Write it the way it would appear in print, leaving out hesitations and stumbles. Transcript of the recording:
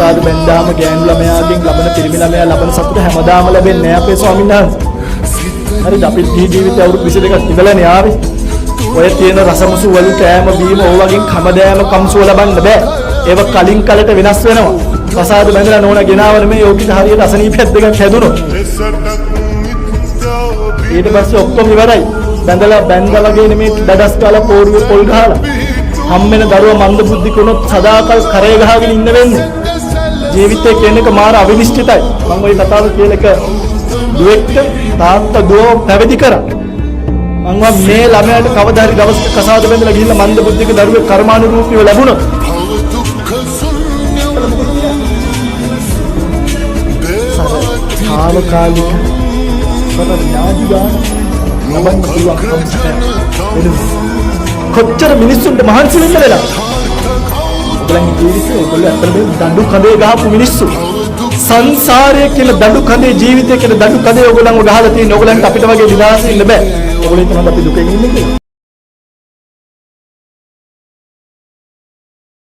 කසාද බැන්දාම ගෑනු ළමයාගෙන් ලබන පිරිමි ළමයා ලබන සතුට හැමදාම ලැබෙන්නේ නැහැ අපේ ස්වාමීන් වහන්සේ. හරිද? අපි ජීවිතය අවුරුදු 22ක් ඉඳලානේ ආවේ. ඔය තියෙන රසමුසු වලු කෑම බීම ඕ වගේ කමදෑම කම්සුව ලබන්න බෑ. ඒව කලින් කලට වෙනස් වෙනවා. කසාද බැඳලා නෝන ගෙනාවන මේ යෝගිත හරියට අසනීපයක් දෙකක් හැදුනොත් ඊට පස්සේ ඔක්කොම ඉවරයි. බැඳලා වගේ නෙමේ දඩස් කාලා පෝරුවේ පොල් ගහලා හම්බෙන දරුවා මන්ද බුද්ධික වුණොත් සදාකල් කරේ ගහගෙන ඉන්න වෙන්නේ. ජීවිතේ කියන එක මාර අවිනිශ්චිතයි. මම ওই කතාව කියලා එක දුවෙක්ට තාත්තා දුව පැවිදි කරා. මම මේ ළමයාට කවදා හරි දවසක කසාද බැඳලා ගිහිල්ලා මන්ද බුද්ධික දරුවෙක් කර්මානුරූපීව ලැබුණොත් ආලෝකාලික කොච්චර මිනිස්සුන්ට මහන්සි වෙන්න වෙලා ඔයගොල්ලන්ගේ ජීවිතේ ඔයගොල්ලෝ අතරේ දඬු කඳේ ගහපු මිනිස්සු සංසාරයේ කියලා දඬු කඳේ ජීවිතයේ කියලා දඬු කඳේ ඔයගොල්ලන්ව ගහලා තියෙන ඔයගොල්ලන්ට අපිට වගේ විලාසෙ ඉන්න බෑ. ඔයගොල්ලෝ හිතනවා අපි දුකෙන් ඉන්නේ කියලා.